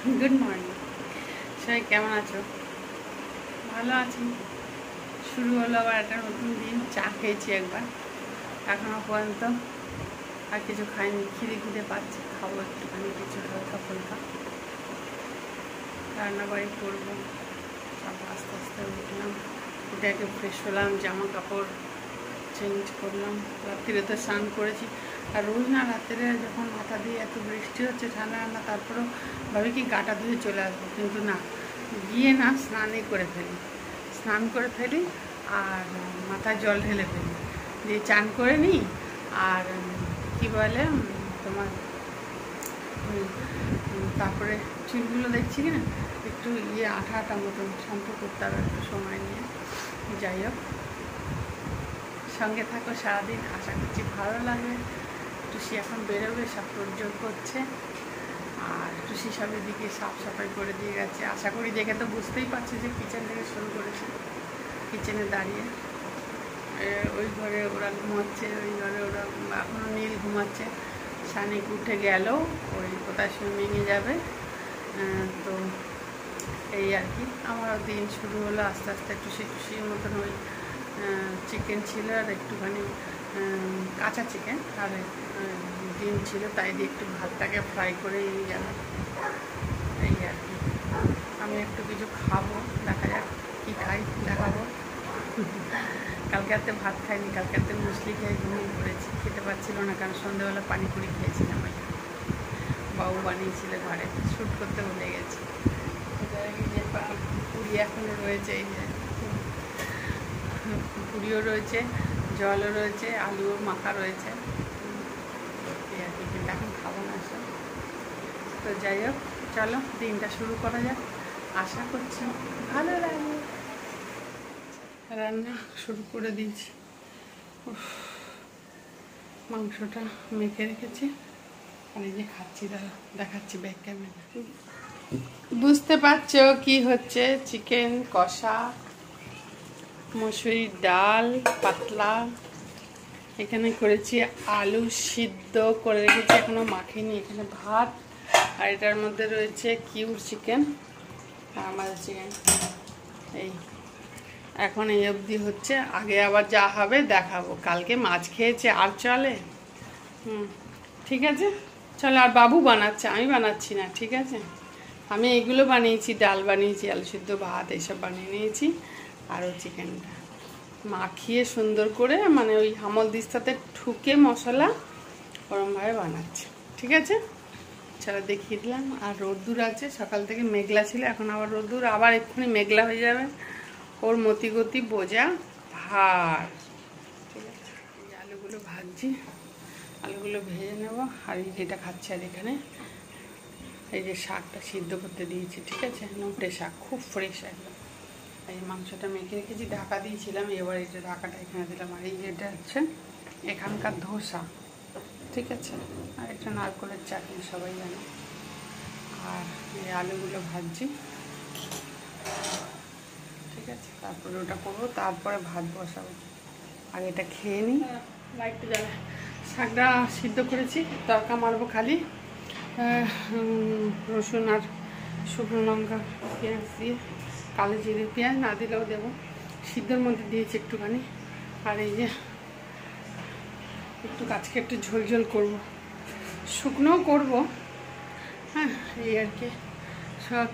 Good morning, সবাই কেমন আছো? ভালো আছি। শুরু হলো আবার একটা নতুন দিন। চা খেয়েছি একবার, এখনও পর্যন্ত আর কিছু খাইনি। খিদে পাচ্ছে, খাবো একটুখানি কিছু হালকা ফুলকা। রান্নাবাড়ি করবো, সব আস্তে আস্তে উঠলাম, উঠে একটু ফ্রেশ হলাম, জামা কাপড় চেঞ্জ করলাম। রাত্রিরে তো স্নান করেছি। আর রোজ না রাত্রে যখন মাথা দিয়ে এত বৃষ্টি হচ্ছে ঠান্ডা ঠান্ডা, তারপরেও ভাবি কি গাটা ধুয়ে চলে আসবো, কিন্তু না, গিয়ে না স্নান করে ফেলি আর মাথায় জল ঢেলে ফেলি, দিয়ে চান করে নিই। আর কি বলে তোমার তারপরে চুলগুলো দেখছি কি না একটু আঠা আঠা মতন, শ্যাম্পু করতে হবে একটু সময় নিয়ে। যাই হোক, সঙ্গে থাকো সারাদিন, আশা করছি ভালো লাগবে। টুসি এখন বেরোবে, সব তোড়জোড় করছে, আর টুসি সবের দিকে সাফ সাফাই করে দিয়ে গেছে। আশা করি দেখে তো বুঝতেই পারছি যে কিচেন থেকে শুরু করেছে। কিচেনে দাঁড়িয়ে ওই ঘরে ওরা ঘুমাচ্ছে, ওই ঘরে ওরা এখনও নীল ঘুমাচ্ছে। সানিক উঠে গেল, ওই কোথায় সুইমিংয়ে যাবে। তো এই আর কি, আমারও দিন শুরু হলো আস্তে আস্তে। টুসির মতন ওই চিকেন ছিল আর একটুখানি কাঁচা চিকেন আর ডিম ছিল, তাই দিয়ে একটু ভাতটাকে ফ্রাই করে গেল। এই আর কি, আমি একটু কিছু খাবো, দেখা যাক কী খাই, দেখাবো। কালকে রাতে ভাত খাইনি, কালকে রাতে মুসলি খেয়ে ঘুমিয়ে পড়েছি। খেতে পারছিল না, কারণ সন্ধ্যেবেলা পানিপুরি খেয়েছিলাম। ওই বাবু বানিয়েছিল ঘরে, শ্যুট করতে ভুলে গেছি। পুরি এখনও রয়েছে, এই যে পুরিও রয়েছে, জলও রয়েছে, আলুও মাখা রয়েছে। এই আর কি, কিন্তু এখন খাবো না সব। তো যাই হোক, চলো দিনটা শুরু করা যাক, আশা করছি ভালো লাগবে। রান্না শুরু করে দিয়েছি। মাংসটা মেখে রেখেছি, আর এই যে খাচ্ছি, দেখাচ্ছি ব্যাক ক্যামেরা। বুঝতে পারছো কি হচ্ছে? চিকেন কষা, মসুরির ডাল পাতলা, এখানে করেছি আলু সিদ্ধ করে রেখেছি, এখনো মাখিনি। এখানে ভাত, আর এটার মধ্যে রয়েছে কিউর চিকেন, আমাদের চিকেন। এই এখন এই অবধি হচ্ছে, আগে আবার যা হবে দেখাবো। কালকে মাছ খেয়েছে, আর চলে? ঠিক আছে, চলো। আর বাবু বানাচ্ছে, আমি বানাচ্ছি না, ঠিক আছে? আমি এগুলো বানিয়েছি, ডাল বানিয়েছি, আলু সিদ্ধ, ভাত, এইসব বানিয়ে নিয়েছি। আর ওই চিকেনটা মাখিয়ে সুন্দর করে, মানে ওই হামল দিস্তাতে ঠুকে মশলা ওরমভাবে বানাচ্ছি, ঠিক আছে? চলো দেখিয়ে দিলাম। আর রোদ্দুর আছে, সকাল থেকে মেঘলা ছিল, এখন আবার রোদ্দুর, আবার এক্ষুনি মেঘলা হয়ে যাবে। ওর মতিগতি বোঝা ভার, ঠিক আছে? এই আলুগুলো ভাজছি, আলুগুলো ভেজে নেব। আর এই যেটা খাচ্ছি, আর এখানে এই যে শাকটা সিদ্ধ করতে দিয়েছি, ঠিক আছে? নোটে শাক, খুব ফ্রেশ একদম। এই মাংসটা মেখে রেখেছি, ঢাকা দিয়েছিলাম, এবার এই যে ঢাকাটা এখানে দিলাম। আর এই যেটা হচ্ছে এখানকার ধোসা, ঠিক আছে? আর একটা নারকলের চাটনি, সবাই জানে। আর এই আলুগুলো ভাজছি, ঠিক আছে? তারপরে ওটা করবো, তারপরে ভাত বসাবো। আর এটা খেয়ে নিই। লাইটটা জ্বালা। শাকটা সিদ্ধ করেছি, তড়কা মারবো খালি রসুন আর শুকনো লঙ্কা পেঁয়াজ দিয়ে, কালো জিরে, পেঁয়াজ না দিলেও দেবো, সিদ্ধর মধ্যে দিয়েছি একটুখানি। আর এই যে একটু আজকে একটু ঝোল ঝোল করবো, শুকনোও করবো, হ্যাঁ। এই আর কি,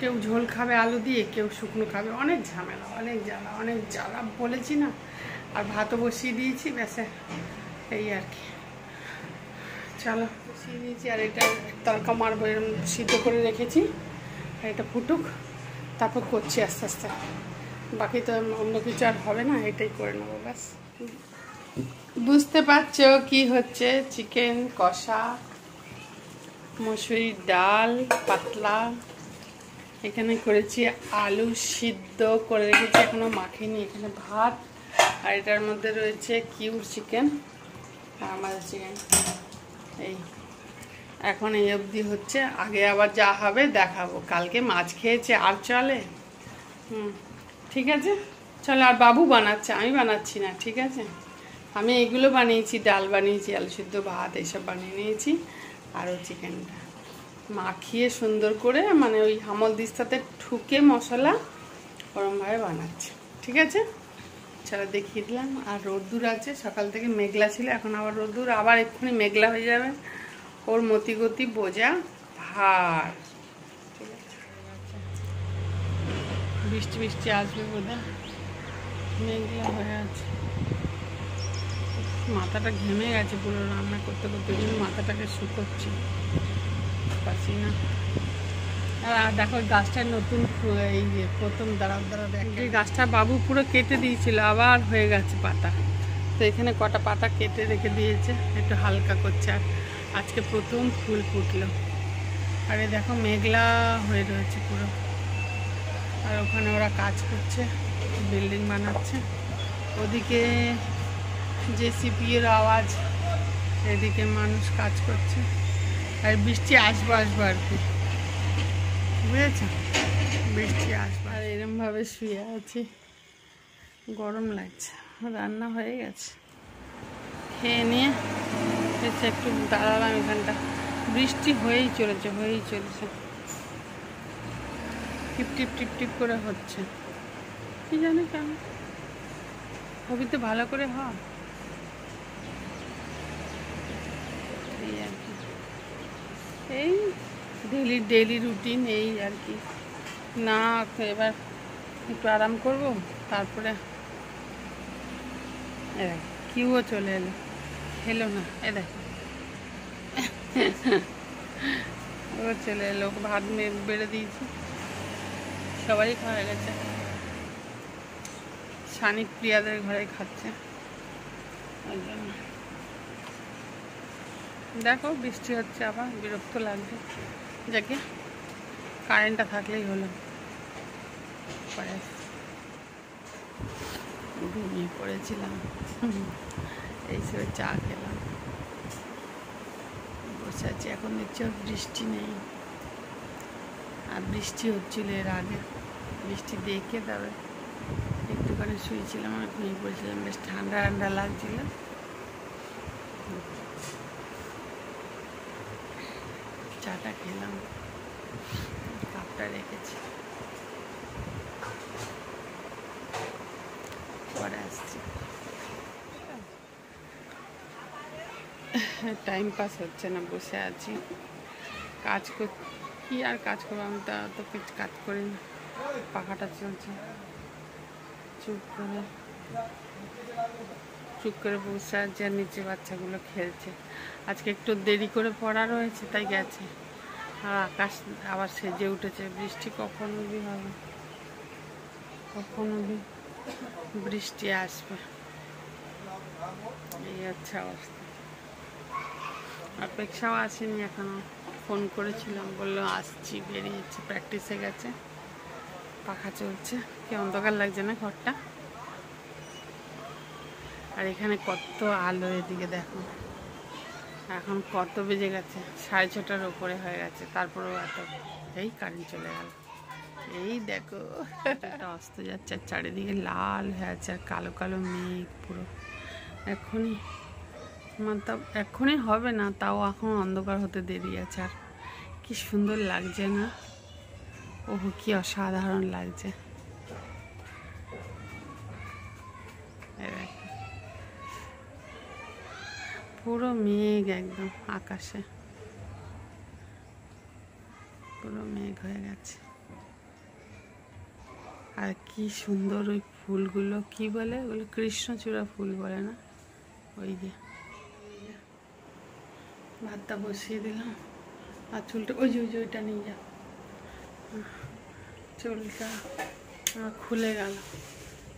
কেউ ঝোল খাবে আলু দিয়ে, কেউ শুকনো খাবে। অনেক ঝামেলা, অনেক জ্বালা বলেছি না। আর ভাতও বসিয়ে দিয়েছি, ব্যাসে এই আর কি। চলো বসিয়ে দিয়েছি, আর এটা তড়কা মারবো, এরকম সিদ্ধ করে রেখেছি। আর এটা ফুটুক, তারপর করছি আস্তে আস্তে। বাকি তো অন্য কিছু আর হবে না, এটাই করে নেবো ব্যাস। বুঝতে পারছো কি হচ্ছে? চিকেন কষা, মসুরির ডাল পাতলা, এখানে করেছি আলু সিদ্ধ করে রেখেছি, এখনো মাখিনি। এখানে ভাত, আর এটার মধ্যে রয়েছে কিউর চিকেন, আমাদের চিকেন। এই এখন এই অবধি হচ্ছে, আগে আবার যা হবে দেখাবো। কালকে মাছ খেয়েছে, আর চলে? ঠিক আছে, চলো। আর বাবু বানাচ্ছে, আমি বানাচ্ছি না, ঠিক আছে? আমি এগুলো বানিয়েছি, ডাল বানিয়েছি, আলু সিদ্ধ, ভাত, এইসব বানিয়ে নিয়েছি। আর ওই চিকেনটা মাখিয়ে সুন্দর করে মানে ওই হামল দিস্তাতে ঠুকে মশলা ওরমভাবে বানাচ্ছে। ঠিক আছে, চলো দেখিয়ে দিলাম। আর রোদ্দুর আছে, সকাল থেকে মেঘলা ছিল, এখন আবার রোদ্দুর, আবার এক্ষুনি মেঘলা হয়ে যাবে। ওর মতি গতি বোঝা ভার। ঠিক আছে, বৃষ্টি বৃষ্টি আসবে বোধহয়, মেঘলা হয়ে আছে। মাথাটা ঘেমে গেছে পুরো রান্না করতে করতে, কিন্তু মাথাটাকে শুকোচ্ছি, পাচ্ছি না। আর দেখো গাছটার নতুন এই যে প্রথম দাঁড়া দেখে গাছটা বাবু পুরো কেটে দিয়েছিল, আবার হয়ে গেছে পাতা। তো এখানে কটা পাতা কেটে রেখে দিয়েছে, একটু হালকা করছে। আর আজকে প্রথম ফুল ফুটলো। আর এই দেখো মেঘলা হয়ে রয়েছে পুরো। আর ওখানে ওরা কাজ করছে, বিল্ডিং বানাচ্ছে। ওদিকে জেসিপি এর আওয়াজ, এদিকে মানুষ কাজ করছে। আর বৃষ্টি আসবো আসবো আর কি, বুঝেছ, বৃষ্টি আসবে। আর এরমভাবে শুয়ে আছি, গরম লাগছে। রান্না হয়ে গেছে, খেয়ে নিয়ে এসে একটু দাঁড়ালাম এখানটা। বৃষ্টি হয়েই চলেছে টিপ টিপ টিপ টিপ করে হচ্ছে, কি জানি কেন। ছবি তো ভালো করে হয়, এই আর কি, এই ডেইলি রুটিন এই আর কি। না এবার একটু আরাম করব, তারপরে কিউও চলে এলো, খেলো না, এ দেখো ও চলে এলো, ভাত বেড়ে দিয়েছি, সবাই খাওয়া গেছে। শানিক প্রিয়াদের ঘরে খাচ্ছে, ওই জন্য। দেখো বৃষ্টি হচ্ছে, আবার বিরক্ত লাগছে। যাকে কারেন্টটা থাকলেই হলো। ঘুমিয়ে পড়েছিলাম, এইসব চা খেলাম, বসে আছি। এখন দেখছি বৃষ্টি নেই, আর বৃষ্টি হচ্ছিল এর আগে। বৃষ্টি দেখে তবে একটুখানি শুয়েছিলাম, আর ঘুমিয়ে পড়েছিলাম, বেশ ঠান্ডা ঠান্ডা লাগছিল। চাটা খেলাম, কাপটা রেখেছি, পরে আসছি। টাইম পাস হচ্ছে না, বসে আছি, কাজ কর, কি আর কাজ করবো, আমি তো কিছু কাজ করি না। পাখাটা চলছে, চুপ করে বসে আছে। আর নিচে বাচ্চাগুলো খেলছে। আজকে একটু দেরি করে পড়া রয়েছে, তাই গেছে। আর আকাশ আবার সেজে উঠেছে, বৃষ্টি কখন অবধি হবে, কখন অবধি বৃষ্টি আসবে, এই হচ্ছে অবস্থা। অপেক্ষাও আসেনি এখনো, ফোন করেছিলাম, বললো আসছি, বেরিয়েছে, প্র্যাকটিসে গেছে। পাখা চলছে, কি অন্ধকার লাগছে না ঘরটা। আর এখানে কত আলো, এদিকে দেখো, এখন কত বেজে গেছে, 6:30টার উপরে হয়ে গেছে, তারপরেও এত। এই কারেন্ট চলে গেল, এই দেখো অস্ত যাচ্ছে, আর চারিদিকে লাল হয়ে আছে, আর কালো কালো মেঘ পুরো। এখনই হবে না, তাও এখন অন্ধকার হতে দেরি আছে। আর কি সুন্দর লাগছে না, ওহো কি অসাধারণ লাগছে। পুরো মেঘ, একদম আকাশে পুরো মেঘ হয়ে গেছে। আর কি সুন্দর ওই ফুলগুলো, কি বলে ওগুলো, কৃষ্ণচূড়া ফুল বলে না, ওই যে। ভাতটা বসিয়ে দিলাম, আর চুলটা ওই যে ওইটা নিয়ে যা, চুলটা খুলে গেল,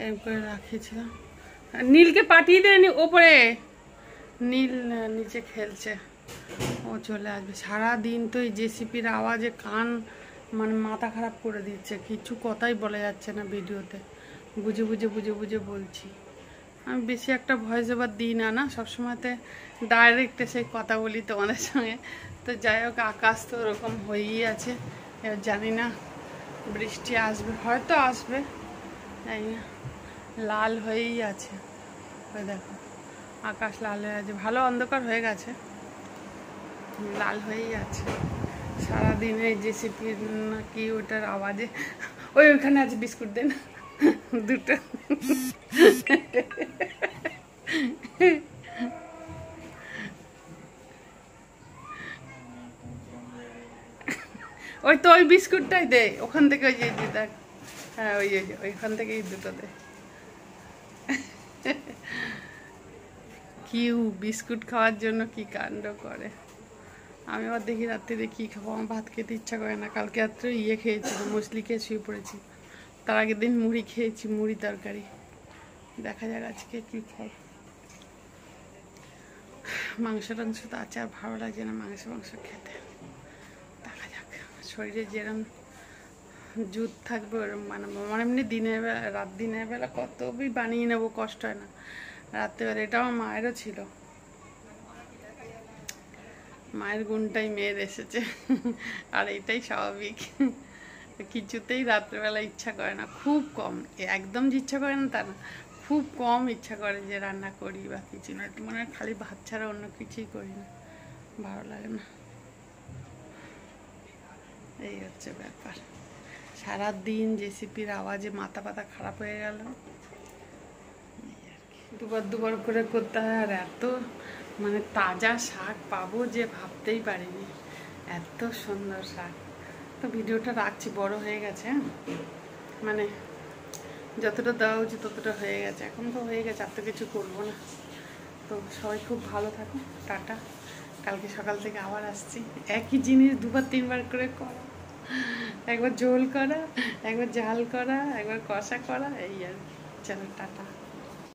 এরকম করে রাখিয়েছিলাম। নীলকে পাঠিয়ে দেয়নি ওপরে, নীল নিচে খেলছে, ও চলে আসবে। সারাদিন তো এই জেসিপির আওয়াজে কান মানে মাথা খারাপ করে দিচ্ছে, কিছু কথাই বলা যাচ্ছে না ভিডিওতে, বুঝে বলছি। আমি বেশি একটা ভয়েস ওভার দিই না, সবসময়তে ডাইরেক্ট এসে কথা বলি তোমাদের সঙ্গে। তো যাই হোক, আকাশ তো ওরকম হয়েই আছে, এবার জানি না বৃষ্টি আসবে, হয়তো আসবে, জানি না। লাল হয়েই আছে, ওই দেখো আকাশ লাল হয়ে আছে, ভালো অন্ধকার হয়ে গেছে, লাল হয়েই আছে। সারাদিন এই জেসিপির নাকি ওটার আওয়াজে ওইখানে আছে বিস্কুট দেন দুটো ওই তো ওই বিস্কুটটাই দে ওখান থেকে ওই যে দেখ হ্যাঁ ওই ওইখান থেকেই দুটো দে কিউ বিস্কুট খাওয়ার জন্য কি কাণ্ড করে। আমি আবার দেখি রাত্রিরে কী খাবো, আমার ভাত খেতে ইচ্ছা করে না। কালকে রাত্রে খেয়েছিলাম, মুসলি খেয়ে শুয়ে পড়েছি। তার আগের দিন মুড়ি খেয়েছি, মুড়ি তরকারি। দেখা যাক আজকে কী খাই। মাংস টাংস তো আছে, আর ভালো লাগছে না মাংস খেতে। দেখা যাক শরীরে যেরকম জুত থাকবে ওরকম বানাবো। আমার এমনি দিনের বেলা দিনের বেলা কতই বানিয়ে নেবো, কষ্ট হয় না। রাত্রেবেলা এটা আমার মায়েরও ছিল, মায়ের গুণটাই মেয়ের এসেছে, আর এটাই স্বাভাবিক। কিছুতেই রাত্রেবেলা ইচ্ছা করে না, খুব কম, একদম যে ইচ্ছা করে না তা না, খুব কম ইচ্ছা করে যে রান্না করি বা কিছু না। মনে হয় খালি ভাত ছাড়া অন্য কিছুই করি না, ভালো লাগে না। এই হচ্ছে ব্যাপার। সারাদিন জেসিপির আওয়াজে মাথা পাতা খারাপ হয়ে গেল। দুবার করে করতে হয়, আর এত মানে তাজা শাক পাবো যে ভাবতেই পারিনি, এত সুন্দর শাক। তো ভিডিওটা রাখছি, বড় হয়ে গেছে, মানে যতটা দেওয়া উচিত ততটা হয়ে গেছে, এখন তো হয়ে গেছে, আর তো কিছু করবো না। তো সবাই খুব ভালো থাকো, টাটা। কালকে সকাল থেকে আবার আসছি, একই জিনিস দুবার তিনবার করে করা, একবার ঝোল করা, একবার ঝাল করা, একবার কষা করা, এই আর কি। চলো টাটা।